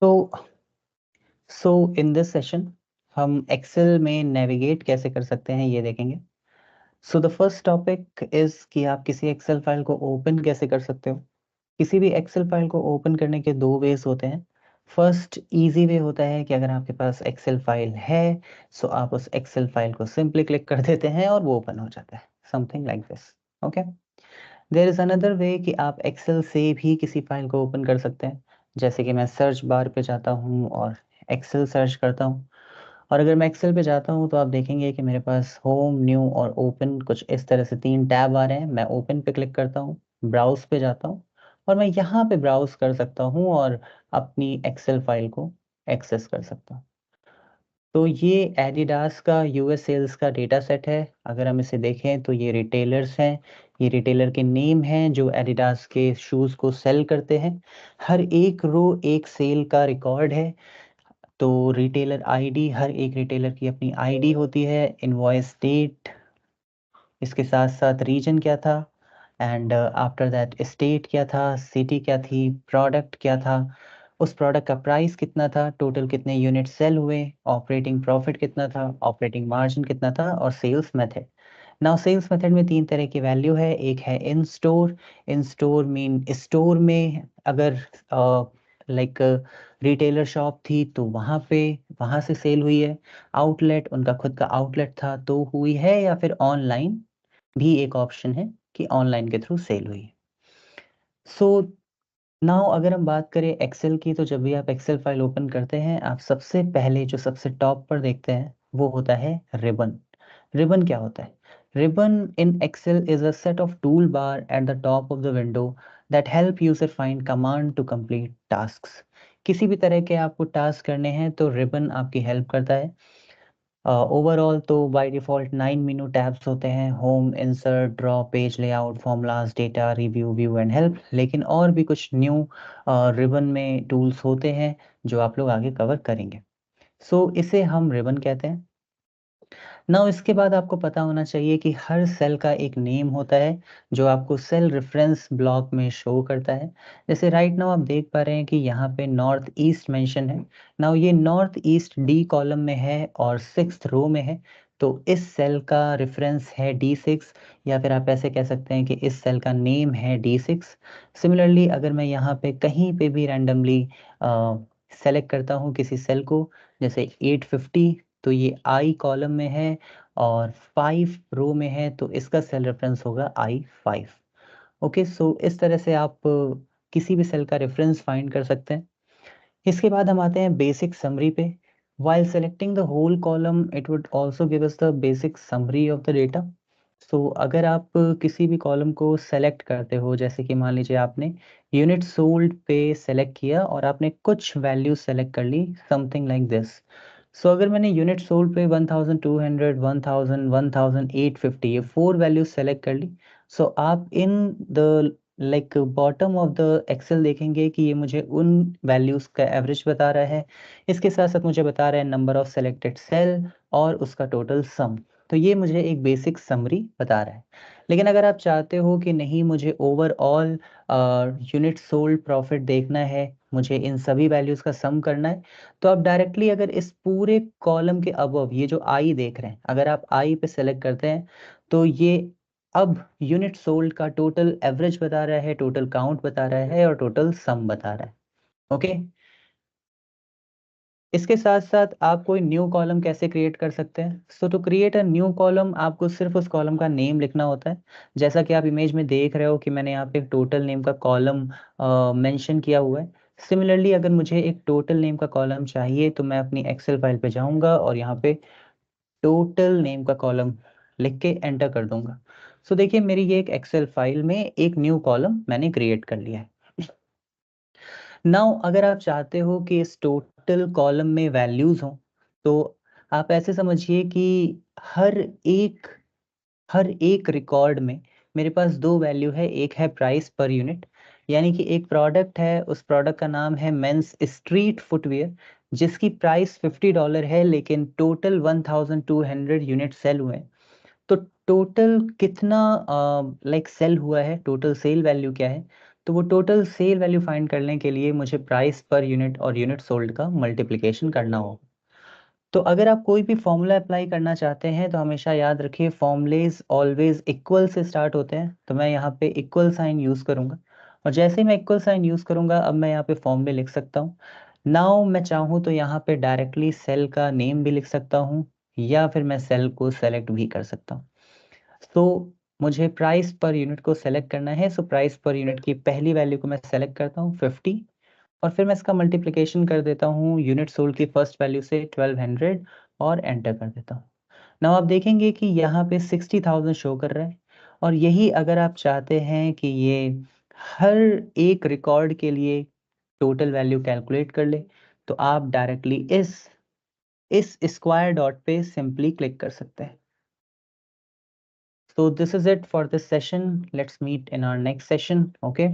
तो in this session हम Excel में नेविगेट कैसे कर सकते हैं ये देखेंगे। द फर्स्ट टॉपिक इज कि आप किसी एक्सेल फाइल को ओपन कैसे कर सकते हो। किसी भी एक्सेल फाइल को ओपन करने के दो वेज होते हैं। फर्स्ट इजी वे होता है कि अगर आपके पास एक्सेल फाइल है सो आप उस एक्सेल फाइल को सिंपली क्लिक कर देते हैं और वो ओपन हो जाता है, something like this. Okay, there is another way कि आप एक्सेल से भी किसी फाइल को ओपन कर सकते हैं। जैसे कि मैं सर्च बार पे जाता हूँ और एक्सेल सर्च करता हूँ, और अगर मैं एक्सेल पे जाता हूँ तो आप देखेंगे कि मेरे पास होम, न्यू और ओपन कुछ इस तरह से तीन टैब आ रहे हैं। मैं ओपन पे क्लिक करता हूँ, ब्राउज पे जाता हूँ और मैं यहाँ पे ब्राउज कर सकता हूँ और अपनी एक्सेल फाइल को एक्सेस कर सकता हूँ। तो ये एडिडास का यूएस सेल्स का डेटा सेट है। अगर हम इसे देखें तो ये रिटेलर्स हैं, ये रिटेलर के नेम हैं जो एडिडास के शूज़ को सेल करते हैं। हर एक रो एक सेल का रिकॉर्ड है। तो रिटेलर आईडी, हर एक रिटेलर की अपनी आईडी होती है, इनवॉइस डेट, इसके साथ साथ रीजन क्या था, एंड आफ्टर दैट स्टेट क्या था, सिटी क्या थी, प्रोडक्ट क्या था, उस प्रोडक्ट का प्राइस कितना था, टोटल कितने यूनिट सेल हुए, ऑपरेटिंग प्रॉफिट कितना था, ऑपरेटिंग मार्जिन कितना था, और sales method. Now sales method में तीन तरह की वैल्यू है। एक है in store. In store mean store में अगर लाइक रिटेलर शॉप थी तो वहाँ से सेल हुई है। आउटलेट, उनका खुद का आउटलेट था तो हुई है, या फिर ऑनलाइन भी एक ऑप्शन है कि ऑनलाइन के थ्रू सेल हुई है। सो नाउ अगर हम बात करें एक्सेल की, तो जब भी आप एक्सेल फाइल ओपन करते हैं आप सबसे पहले जो सबसे टॉप पर देखते हैं वो होता है रिबन। रिबन क्या होता है? Ribbon in Excel is a set of tool bar at the top of the window that help user find command to complete tasks. किसी भी तरह के आपको टास्क करने हैं तो रिबन आपकी हेल्प करता है। ओवरऑल तो बाय डिफ़ॉल्ट 9 मेनू टैब्स होते हैं: home, insert, draw, page layout, formulas, data, review, view and help. लेकिन और भी कुछ न्यू रिबन में टूल्स होते हैं जो आप लोग आगे कवर करेंगे। इसे हम रिबन कहते हैं। नाउ इसके बाद आपको पता होना चाहिए कि हर सेल का एक नेम होता है जो आपको सेल रेफरेंस ब्लॉक में शो करता है। जैसे राइट नाउ आप देख पा रहे हैं कि यहाँ पे नॉर्थ ईस्ट मेंशन है। नाउ ये नॉर्थ ईस्ट डी कॉलम में है और 6th रो में है, तो इस सेल का रेफरेंस है D6, या फिर आप ऐसे कह सकते हैं कि इस सेल का नेम है D6। सिमिलरली अगर मैं यहाँ पे कहीं पे भी रैंडमली सेलेक्ट करता हूँ किसी सेल को, जैसे 850, तो ये आई कॉलम में है और 5 रो में है, तो इसका सेल रेफरेंस होगा I5। ओके, इस तरह से आप किसी भी सेल का रेफरेंस फाइंड कर सकते हैं। इसके बाद हम आते हैं बेसिक समरी पे। While selecting the whole column, it would also give us the basic summary of the data. अगर आप किसी भी कॉलम को सेलेक्ट करते हो, जैसे कि मान लीजिए आपने यूनिट सोल्ड पे सेलेक्ट किया और आपने कुछ वैल्यू सेलेक्ट कर ली, समथिंग लाइक दिस। अगर मैंने यूनिट सोल्ड पे 1200, 1000, 1000, 850, ये 4 वैल्यू सेलेक्ट कर ली, आप in the like bottom of the Excel देखेंगे कि ये मुझे उन वैल्यूज़ का एवरेज बता रहा है। इसके साथ साथ मुझे बता रहा है नंबर ऑफ सेलेक्टेड सेल और उसका टोटल सम। तो ये मुझे एक बेसिक समरी बता रहा है। लेकिन अगर आप चाहते हो कि नहीं, मुझे ओवरऑल यूनिट सोल्ड प्रॉफिट देखना है, मुझे इन सभी वैल्यूज़ का सम करना है, तो आप डायरेक्टली अगर इस पूरे कॉलम के अबव ये जो आई देख रहे हैं, अगर आप आई पे सेलेक्ट करते हैं तो ये अब यूनिट सोल्ड का टोटल एवरेज बता रहा है, टोटल काउंट बता रहा है और टोटल सम बता रहा है। ओके, इसके साथ साथ आप कोई न्यू कॉलम कैसे क्रिएट कर सकते हैं? To create a new column आपको सिर्फ उस कॉलम का नेम लिखना होता है। जैसा कि आप इमेज में देख रहे हो कि मैंने यहाँ पे एक टोटल नेम का कॉलम मेंशन किया हुआ है। सिमिलरली अगर मुझे एक टोटल नेम का कॉलम चाहिए तो मैं अपनी एक्सेल फाइल पे जाऊंगा और यहाँ पे टोटल नेम का कॉलम लिख के एंटर कर दूंगा। देखिए मेरी ये एक एक्सेल फाइल में एक न्यू कॉलम मैंने क्रिएट कर लिया है। नाउ अगर आप चाहते हो कि इस टोटल कॉलम में वैल्यूज हों, तो आप ऐसे समझिए कि हर एक हर एक रिकॉर्ड में मेरे पास दो वैल्यू है। एक है प्राइस पर यूनिट, यानी कि एक प्रोडक्ट है, उस प्रोडक्ट का नाम है मेंस स्ट्रीट फुटवेयर, जिसकी प्राइस $50 है लेकिन टोटल 1200 यूनिट सेल हुए हैं। तो टोटल कितना लाइक सेल हुआ है, टोटल सेल वैल्यू क्या है? तो वो टोटल सेल वैल्यू फाइंड करने के लिए मुझे प्राइस पर यूनिट और यूनिट सोल्ड का मल्टीप्लिकेशन करना होगा। तो अगर आप कोई भी फॉर्मूला अप्लाई करना चाहते हैं तो हमेशा याद रखिए फॉर्मूलेज ऑलवेज इक्वल से स्टार्ट होते हैं। तो मैं यहाँ पे इक्वल साइन यूज़ करूँगा, और जैसे ही मैं इक्वल साइन यूज़ करूँगा अब मैं यहाँ पे फॉर्मूले लिख सकता हूँ। नाउ मैं चाहूँ तो यहाँ पे डायरेक्टली सेल का नेम भी लिख सकता हूँ, या फिर मैं सेल को सेलेक्ट भी कर सकता हूँ। तो मुझे प्राइस पर यूनिट को सेलेक्ट करना है, सो प्राइस पर यूनिट की पहली वैल्यू को मैं सेलेक्ट करता हूँ 50, और फिर मैं इसका मल्टीप्लिकेशन कर देता हूँ यूनिट सोल्ड की फर्स्ट वैल्यू से 1200, और एंटर कर देता हूँ। नाउ आप देखेंगे कि यहाँ पे 60,000 शो कर रहा है, और यही अगर आप चाहते हैं कि ये हर एक रिकॉर्ड के लिए टोटल वैल्यू कैलकुलेट कर ले, तो आप डायरेक्टली इस स्क्वायर डॉट पे सिंपली क्लिक कर सकते हैं। So this is it for this session. Let's meet in our next session. Okay.